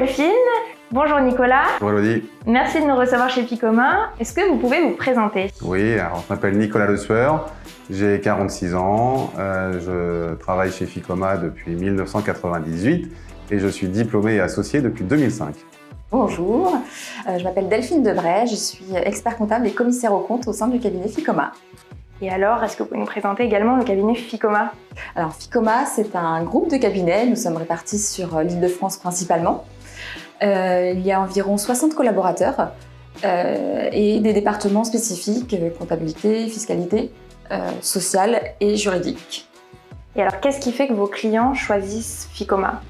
Delphine. Bonjour Nicolas. Bonjour Elodie. Merci de nous recevoir chez Ficoma. Est-ce que vous pouvez vous présenter? Oui, alors je m'appelle Nicolas Le Sueur, j'ai 46 ans, je travaille chez Ficoma depuis 1998 et je suis diplômé et associé depuis 2005. Bonjour, je m'appelle Delphine Debray, je suis expert comptable et commissaire aux comptes au sein du cabinet Ficoma. Et alors, est-ce que vous pouvez nous présenter également le cabinet Ficoma? Alors Ficoma, c'est un groupe de cabinets, nous sommes répartis sur l'Île-de-France principalement. Il y a environ 60 collaborateurs et des départements spécifiques, comptabilité, fiscalité, sociale et juridique. Et alors, qu'est-ce qui fait que vos clients choisissent Ficoma?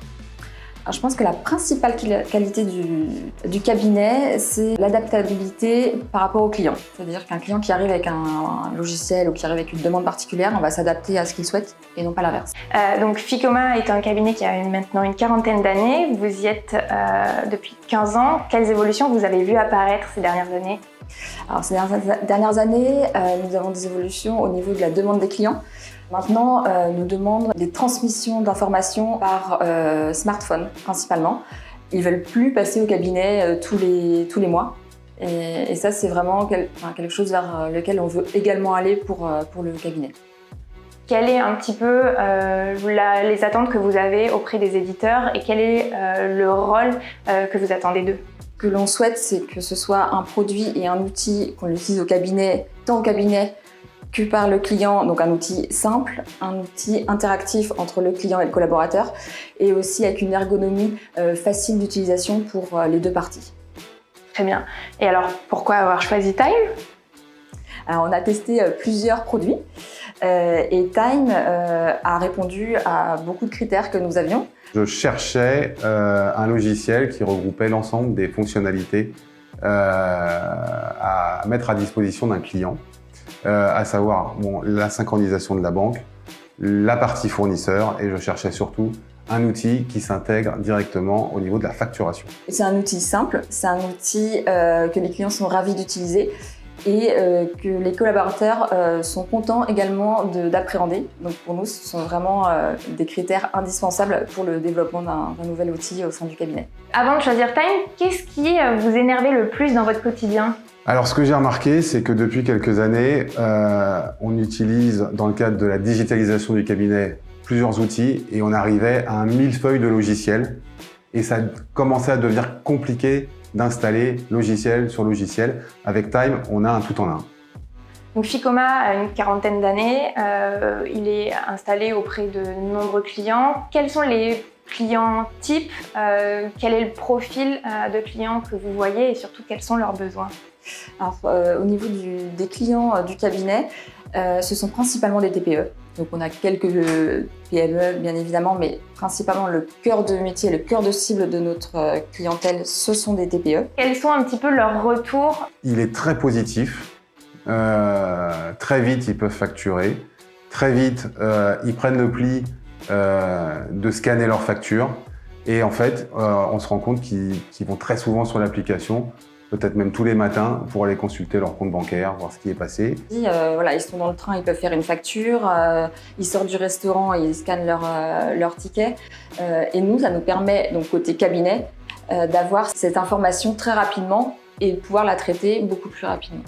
Alors, je pense que la principale qualité du cabinet, c'est l'adaptabilité par rapport au client. C'est-à-dire qu'un client qui arrive avec un logiciel ou qui arrive avec une demande particulière, on va s'adapter à ce qu'il souhaite et non pas l'inverse. Donc Ficoma est un cabinet qui a maintenant une quarantaine d'années. Vous y êtes depuis 15 ans. Quelles évolutions vous avez vues apparaître ces dernières années? Alors, ces dernières années, nous avons des évolutions au niveau de la demande des clients. Maintenant, nous demandent des transmissions d'informations par smartphone principalement. Ils ne veulent plus passer au cabinet tous les mois. Et ça, c'est vraiment quelque chose vers lequel on veut également aller pour le cabinet. Quelles est un petit peu les attentes que vous avez auprès des éditeurs et quel est le rôle que vous attendez d'eux? Ce que l'on souhaite, c'est que ce soit un produit et un outil qu'on utilise au cabinet, tant au cabinet que par le client, donc un outil simple, un outil interactif entre le client et le collaborateur, et aussi avec une ergonomie facile d'utilisation pour les deux parties. Très bien. Et alors, pourquoi avoir choisi Time? Alors, on a testé plusieurs produits et Time a répondu à beaucoup de critères que nous avions. Je cherchais un logiciel qui regroupait l'ensemble des fonctionnalités à mettre à disposition d'un client. À savoir la synchronisation de la banque, la partie fournisseur et je cherchais surtout un outil qui s'intègre directement au niveau de la facturation. C'est un outil simple, c'est un outil que les clients sont ravis d'utiliser et que les collaborateurs sont contents également d'appréhender. Donc pour nous, ce sont vraiment des critères indispensables pour le développement d'un nouvel outil au sein du cabinet. Avant de choisir Time, qu'est-ce qui vous énervait le plus dans votre quotidien? Alors ce que j'ai remarqué, c'est que depuis quelques années, on utilise dans le cadre de la digitalisation du cabinet plusieurs outils et on arrivait à un millefeuille de logiciels et ça commençait à devenir compliqué d'installer logiciel sur logiciel. Avec Time, on a un tout en un. Donc Ficoma a une quarantaine d'années, il est installé auprès de nombreux clients. Quels sont les clients types? Quel est le profil de clients que vous voyez et surtout quels sont leurs besoins? Alors, au niveau des clients du cabinet, ce sont principalement des TPE. Donc on a quelques PME bien évidemment, mais principalement le cœur de métier, le cœur de cible de notre clientèle, ce sont des TPE. Quels sont un petit peu leurs retours? Il est très positif. Très vite, ils peuvent facturer. Très vite, ils prennent le pli de scanner leurs factures. Et en fait, on se rend compte qu'ils vont très souvent sur l'application, peut-être même tous les matins, pour aller consulter leur compte bancaire, voir ce qui est passé. Ils sont dans le train, ils peuvent faire une facture, ils sortent du restaurant, ils scannent leur ticket. Et nous, ça nous permet, donc côté cabinet, d'avoir cette information très rapidement et de pouvoir la traiter beaucoup plus rapidement.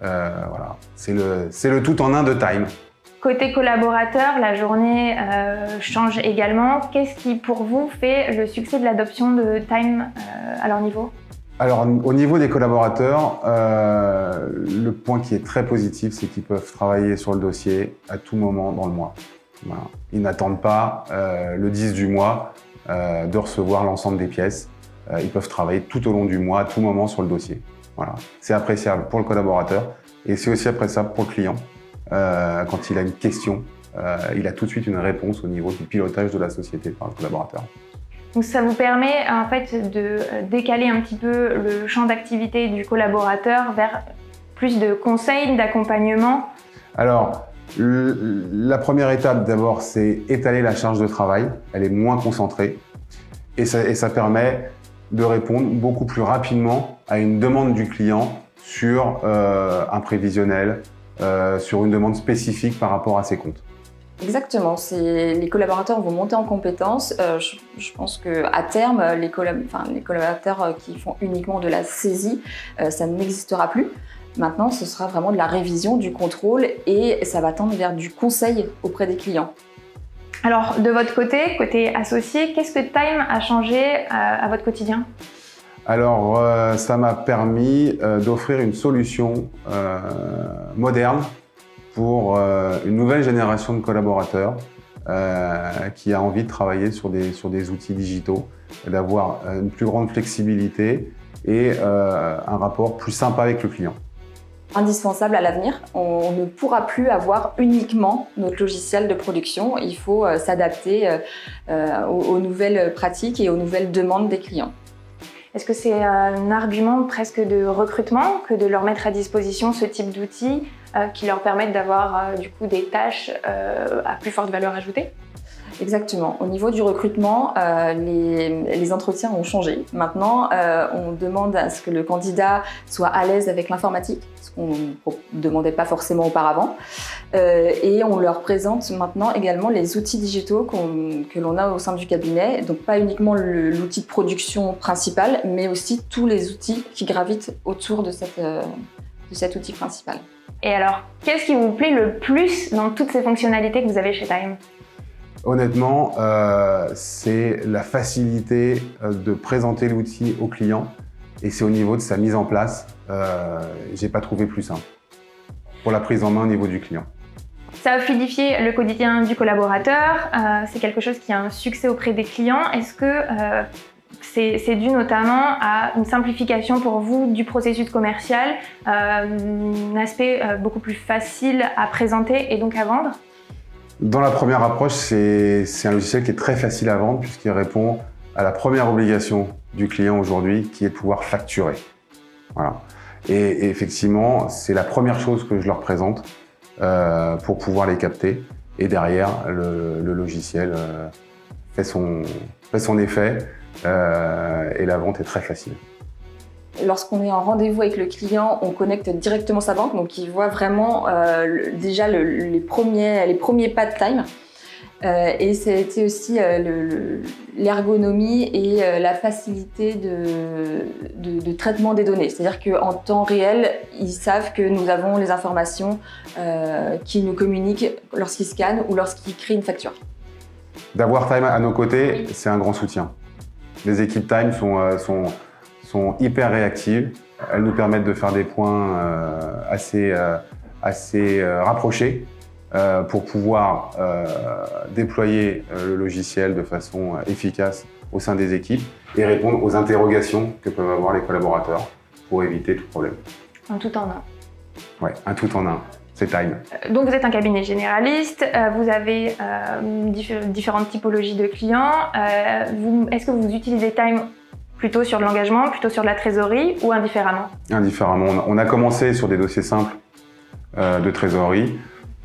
Voilà, c'est le tout en un de Time. Côté collaborateur, la journée change également. Qu'est-ce qui, pour vous, fait le succès de l'adoption de Time à leur niveau? Alors, au niveau des collaborateurs, le point qui est très positif, c'est qu'ils peuvent travailler sur le dossier à tout moment dans le mois. Voilà. Ils n'attendent pas le 10 du mois de recevoir l'ensemble des pièces. Ils peuvent travailler tout au long du mois, à tout moment sur le dossier. Voilà. C'est appréciable pour le collaborateur et c'est aussi appréciable pour le client. Quand il a une question, il a tout de suite une réponse au niveau du pilotage de la société par le collaborateur. Donc ça vous permet en fait de décaler un petit peu le champ d'activité du collaborateur vers plus de conseils, d'accompagnement? Alors, la première étape d'abord, c'est étaler la charge de travail. Elle est moins concentrée et ça permet de répondre beaucoup plus rapidement à une demande du client sur un prévisionnel, sur une demande spécifique par rapport à ses comptes. Exactement, les collaborateurs vont monter en compétences. Je pense qu'à terme, les collaborateurs qui font uniquement de la saisie, ça n'existera plus. Maintenant, ce sera vraiment de la révision, du contrôle et ça va tendre vers du conseil auprès des clients. Alors, de votre côté associé, qu'est-ce que Time a changé à votre quotidien ? Alors, ça m'a permis d'offrir une solution moderne pour une nouvelle génération de collaborateurs qui a envie de travailler sur des outils digitaux, d'avoir une plus grande flexibilité et un rapport plus sympa avec le client. Indispensable à l'avenir, on ne pourra plus avoir uniquement notre logiciel de production, il faut s'adapter aux nouvelles pratiques et aux nouvelles demandes des clients. Est-ce que c'est un argument presque de recrutement que de leur mettre à disposition ce type d'outils qui leur permettent d'avoir du coup des tâches à plus forte valeur ajoutée ? Exactement. Au niveau du recrutement, les entretiens ont changé. Maintenant, on demande à ce que le candidat soit à l'aise avec l'informatique, ce qu'on ne demandait pas forcément auparavant. Et on leur présente maintenant également les outils digitaux que l'on a au sein du cabinet. Donc pas uniquement l'outil de production principal, mais aussi tous les outils qui gravitent autour de cet outil principal. Et alors, qu'est-ce qui vous plaît le plus dans toutes ces fonctionnalités que vous avez chez Time ? Honnêtement, c'est la facilité de présenter l'outil au client et c'est au niveau de sa mise en place. J'ai pas trouvé plus simple pour la prise en main au niveau du client. Ça a fluidifié le quotidien du collaborateur, c'est quelque chose qui a un succès auprès des clients. Est-ce que c'est dû notamment à une simplification pour vous du processus commercial, un aspect beaucoup plus facile à présenter et donc à vendre ? Dans la première approche, c'est un logiciel qui est très facile à vendre puisqu'il répond à la première obligation du client aujourd'hui qui est de pouvoir facturer. Voilà. Et effectivement, c'est la première chose que je leur présente pour pouvoir les capter. Et derrière, le logiciel fait son effet et la vente est très facile. Lorsqu'on est en rendez-vous avec le client, on connecte directement sa banque, donc il voit vraiment déjà les premiers pas de Time. Et c'était aussi l'ergonomie et la facilité de traitement des données. C'est-à-dire qu'en temps réel, ils savent que nous avons les informations qu'ils nous communiquent lorsqu'ils scannent ou lorsqu'ils créent une facture. D'avoir Time à nos côtés, c'est un grand soutien. Les équipes Time sont hyper réactives. Elles nous permettent de faire des points assez rapprochés pour pouvoir déployer le logiciel de façon efficace au sein des équipes et répondre aux interrogations que peuvent avoir les collaborateurs pour éviter tout problème. Un tout en un. Ouais, un tout en un. C'est Time. Donc vous êtes un cabinet généraliste, vous avez différentes typologies de clients. Est-ce que vous utilisez Time plutôt sur de l'engagement, plutôt sur de la trésorerie ou indifféremment ? Indifféremment. On a commencé sur des dossiers simples de trésorerie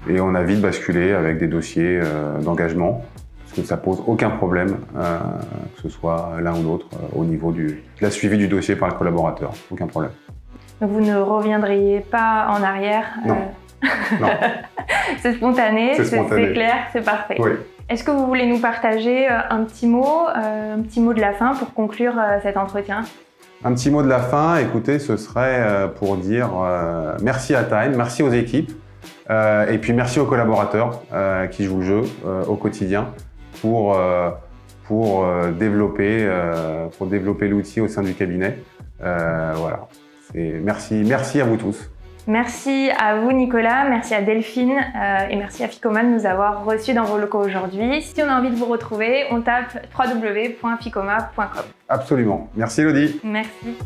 et on a vite basculé avec des dossiers d'engagement parce que ça pose aucun problème que ce soit l'un ou l'autre au niveau de la suivi du dossier par le collaborateur. Aucun problème. Donc vous ne reviendriez pas en arrière ? Non. Non. C'est spontané, c'est clair, c'est parfait. Oui. Est-ce que vous voulez nous partager un petit mot de la fin pour conclure cet entretien ? Un petit mot de la fin, écoutez, ce serait pour dire merci à Time, merci aux équipes et puis merci aux collaborateurs qui jouent le jeu au quotidien pour développer l'outil au sein du cabinet. Voilà. Merci à vous tous. Merci à vous Nicolas, merci à Delphine et merci à Ficoma de nous avoir reçus dans vos locaux aujourd'hui. Si on a envie de vous retrouver, on tape www.ficoma.com. Absolument. Merci Elodie. Merci.